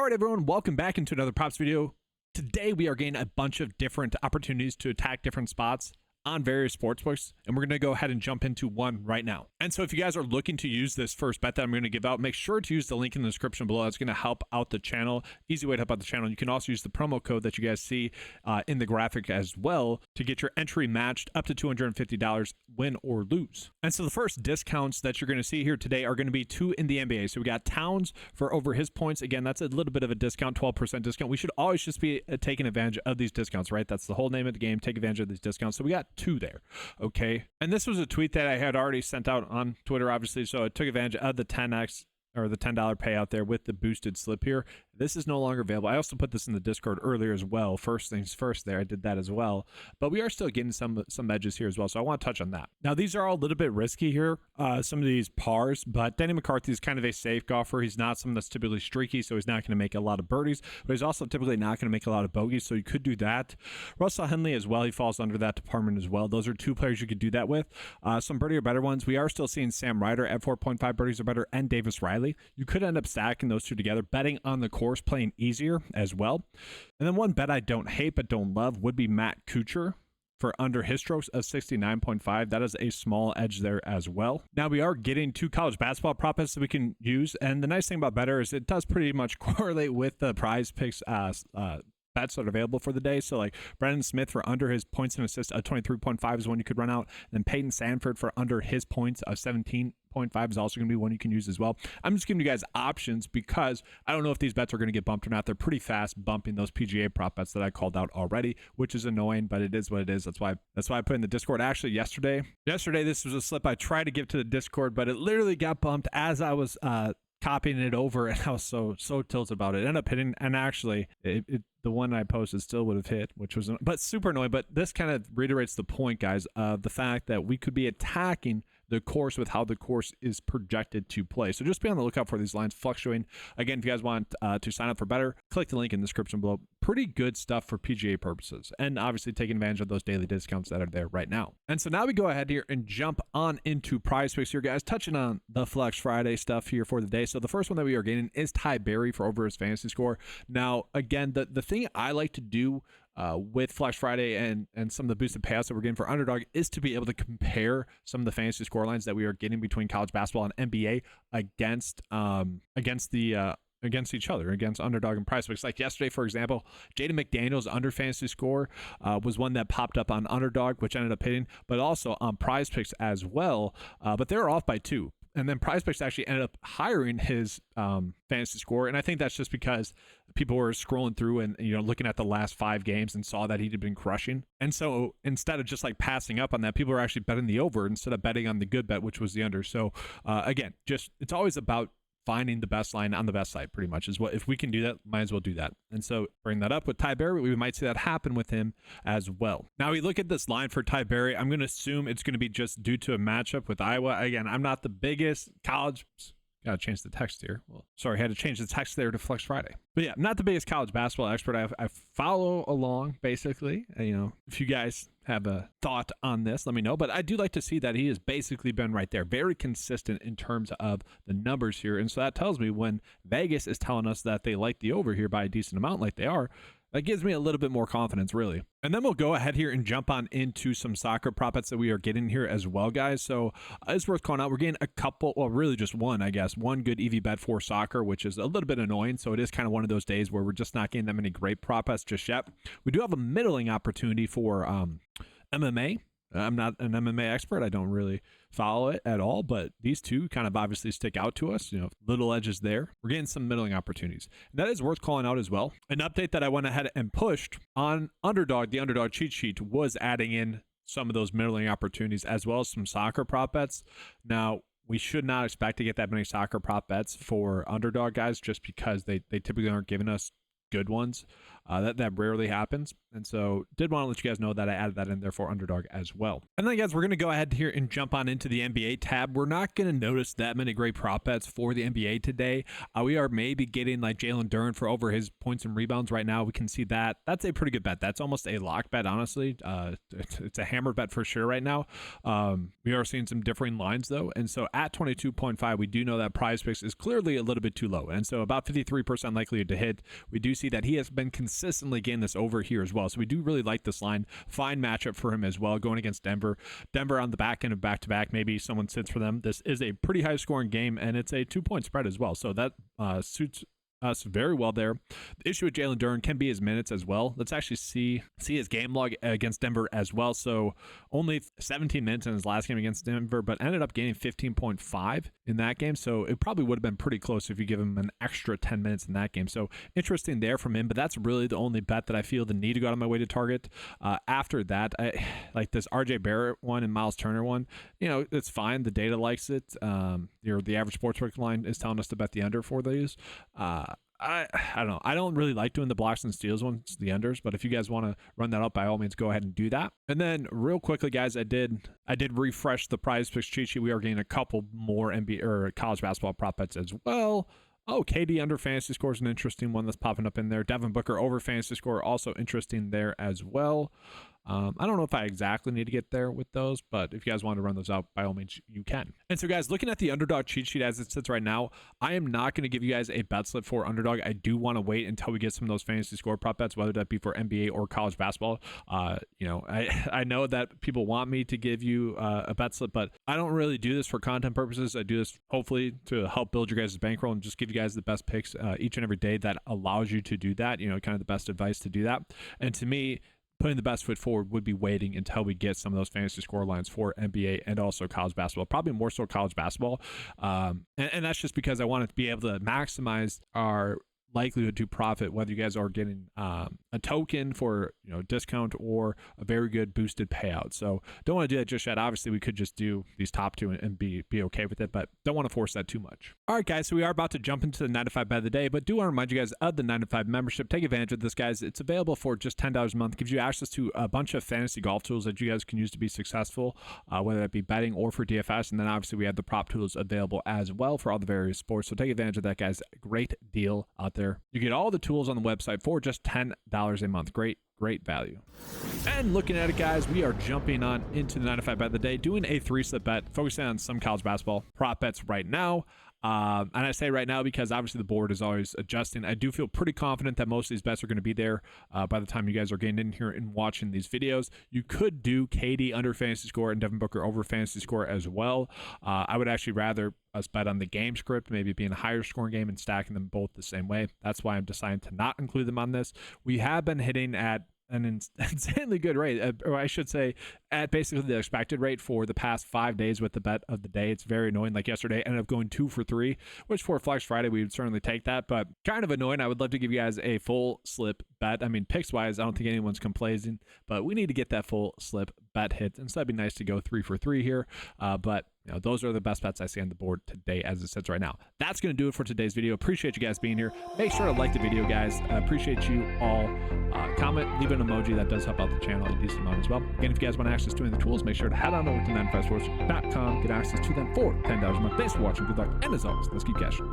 All right, everyone, welcome back into another props video. Today, we are getting a bunch of different opportunities to attack different spots on various sportsbooks, and we're going to go ahead and jump into one right now. And so if you guys are looking to use this first bet that I'm going to give out, make sure to use the link in the description below. That's going to help out the channel. Easy way to help out the channel. You can also use the promo code that you guys see in the graphic as well to get your entry matched up to $250, win or lose. And so the first discounts that you're going to see here today are going to be two in the NBA. So we got Towns for over his points. Again, that's a little bit of a discount, 12% discount. We should always just be taking advantage of these discounts, right? That's the whole name of the game. Take advantage of these discounts. So we got two there. Okay. And this was a tweet that I had already sent out on Twitter, obviously. So I took advantage of the 10x or the $10 payout there with the boosted slip here. This is no longer available. I also put this in the Discord earlier as well. First things first there, I did that as well. But we are still getting some edges here as well. So I want to touch on that. Now, these are all a little bit risky here, some of these pars, but Danny McCarthy is kind of a safe golfer. He's not someone that's typically streaky, so he's not going to make a lot of birdies, but he's also typically not going to make a lot of bogeys, so you could do that. Russell Henley as well, he falls under that department as well. Those are two players you could do that with. Some birdie or better ones. We are still seeing Sam Ryder at 4.5 birdies or better and Davis Riley. You could end up stacking those two together, betting on the course, playing easier as well. And then one bet I don't hate but don't love would be Matt Kuchar for under his strokes of 69.5. That is a small edge there as well. Now we are getting two college basketball prop bets that we can use, and the nice thing about Betr is it does pretty much correlate with the PrizePicks bets that are available for the day. So like Brendan Smith for under his points and assists of 23.5 is one you could run out. And then Peyton Sanford for under his points of 17.5 is also going to be one you can use as well. I'm just giving you guys options because I don't know if these bets are going to get bumped or not. They're pretty fast bumping those PGA prop bets that I called out already, which is annoying, but it is what it is. That's why I put in the Discord. Actually, yesterday this was a slip I tried to give to the Discord, but it literally got bumped as I was copying it over, and I was so tilted about it. It ended up hitting, and actually the one I posted still would have hit, which was but super annoying. But this kind of reiterates the point, guys, of the fact that we could be attacking the course with how the course is projected to play. So just be on the lookout for these lines fluctuating. Again, if you guys want to sign up for Betr, click the link in the description below. Pretty good stuff for PGA purposes, and obviously taking advantage of those daily discounts that are there right now. And so now we go ahead here and jump on into PrizePicks here, guys, touching on the Flex Friday stuff here for the day. So the first one that we are getting is Ty Berry for over his fantasy score. Now, again, the thing I like to do with Flex Friday and some of the boosted payouts that we're getting for Underdog is to be able to compare some of the fantasy score lines that we are getting between college basketball and NBA against each other, against Underdog and PrizePicks. Like yesterday, for example, Jaden McDaniels' under fantasy score was one that popped up on Underdog, which ended up hitting, but also on PrizePicks as well. But they were off by 2. And then PrizePicks actually ended up hiring his fantasy score, and I think that's just because people were scrolling through and looking at the last 5 games and saw that he had been crushing. And so instead of just like passing up on that, people are actually betting the over instead of betting on the good bet, which was the under. So again, just it's always about finding the best line on the best side, pretty much is what, if we can do that, might as well do that. And so bring that up with Ty Berry, we might see that happen with him as well. Now we look at this line for Ty Berry. I'm going to assume it's going to be just due to a matchup with Iowa. Again, I'm not the biggest college. Gotta change the text here. Well, sorry, I had to change the text there to Flex Friday. But yeah, I'm not the biggest college basketball expert. I follow along, basically. If you guys have a thought on this, let me know. But I do like to see that he has basically been right there, very consistent in terms of the numbers here. And so that tells me when Vegas is telling us that they like the over here by a decent amount like they are, that gives me a little bit more confidence, really. And then we'll go ahead here and jump on into some soccer prop bets that we are getting here as well, guys. So it's worth calling out. We're getting a couple, well, really just one, I guess. One good EV bet for soccer, which is a little bit annoying. So it is kind of one of those days where we're just not getting that many great prop bets just yet. We do have a middling opportunity for MMA. I'm not an MMA expert. I don't really follow it at all, but these two kind of obviously stick out to us. Little edges there. We're getting some middling opportunities. And that is worth calling out as well. An update that I went ahead and pushed on Underdog, the Underdog cheat sheet, was adding in some of those middling opportunities as well as some soccer prop bets. Now, we should not expect to get that many soccer prop bets for Underdog, guys, just because they typically aren't giving us good ones. That rarely happens. And so did want to let you guys know that I added that in there for Underdog as well. And then guys, we're going to go ahead here and jump on into the NBA tab. We're not going to notice that many great prop bets for the NBA today. We are maybe getting like Jalen Duren for over his points and rebounds right now. We can see that. That's a pretty good bet. That's almost a lock bet, honestly. It's a hammer bet for sure right now. We are seeing some differing lines though. And so at 22.5, we do know that PrizePicks is clearly a little bit too low. And so about 53% likely to hit. We do see that he has been consistently getting this over here as well. So we do really like this line. Fine matchup for him as well, going against Denver. Denver on the back end of back-to-back. Maybe someone sits for them. This is a pretty high-scoring game, and it's a 2-point spread as well. So that suits us very well there. The issue with Jalen Duren can be his minutes as well. Let's actually see his game log against Denver as well. So only 17 minutes in his last game against Denver, but ended up gaining 15.5 in that game. So it probably would have been pretty close if you give him an extra 10 minutes in that game. So interesting there from him, but that's really the only bet that I feel the need to go out of my way to target. After that, I like this RJ Barrett one and Miles Turner one. You know, it's fine. The data likes it. The average sportsbook line is telling us to bet the under for these. I don't know. I don't really like doing the blocks and steals ones, the unders, but if you guys want to run that up, by all means, go ahead and do that. And then real quickly, guys, I did refresh the PrizePicks cheat sheet. We are getting a couple more NBA or college basketball prop bets as well. Oh, KD under fantasy score is an interesting one that's popping up in there. Devin Booker over fantasy score, also interesting there as well. I don't know if I exactly need to get there with those, but if you guys want to run those out, by all means, you can. And so, guys, looking at the Underdog cheat sheet as it sits right now, I am not going to give you guys a bet slip for Underdog. I do want to wait until we get some of those fantasy score prop bets, whether that be for NBA or college basketball. You know, I know that people want me to give you a bet slip, but I don't really do this for content purposes. I do this hopefully to help build your guys' bankroll and just give you guys the best picks each and every day that allows you to do that. You know, kind of the best advice to do that. And to me, putting the best foot forward would be waiting until we get some of those fantasy score lines for NBA and also college basketball, probably more so college basketball. And that's just because I want to be able to maximize our likelihood to profit, whether you guys are getting a token for, you know, discount or a very good boosted payout. So don't want to do that just yet. Obviously, we could just do these top two and be okay with it, but don't want to force that too much. All right, guys, so we are about to jump into the 9 to 5 bet of the day, but do want to remind you guys of the 9 to 5 membership. Take advantage of this, guys. It's available for just $10 a month. Gives you access to a bunch of fantasy golf tools that you guys can use to be successful, whether that be betting or for DFS. And then obviously we have the prop tools available as well for all the various sports. So take advantage of that, guys. Great deal out there. You get all the tools on the website for just $10 a month. Great value. And looking at it, guys, we are jumping on into the 9 to 5 bet of the day, doing a 3-slip bet, focusing on some college basketball prop bets right now. And I say right now because obviously the board is always adjusting. I do feel pretty confident that most of these bets are going to be there by the time you guys are getting in here and watching these videos. You could do KD under fantasy score and Devin Booker over fantasy score as well. I would actually rather us bet on the game script, maybe being a higher scoring game and stacking them both the same way. That's why I'm deciding to not include them on this. We have been hitting at an insanely good rate, or I should say at basically the expected rate for the past 5 days with the bet of the day. It's very annoying. Like yesterday, ended up going 2 for 3, which for Flex Friday, we would certainly take that, but kind of annoying. I would love to give you guys a full slip bet. I mean, picks wise, I don't think anyone's complaining, but we need to get that full slip bet hit. And so that'd be nice to go 3 for 3 here. But you know, those are the best bets I see on the board today as it sits right now. That's going to do it for today's video. Appreciate you guys being here. Make sure to like the video, guys. Appreciate you all. Comment, leave an emoji. That does help out the channel a decent amount as well. Again, if you guys want access to any of the tools, make sure to head on over to 9to5sports.com. Get access to them for $10 a month. Thanks for watching. Good luck. And as always, let's keep cashing.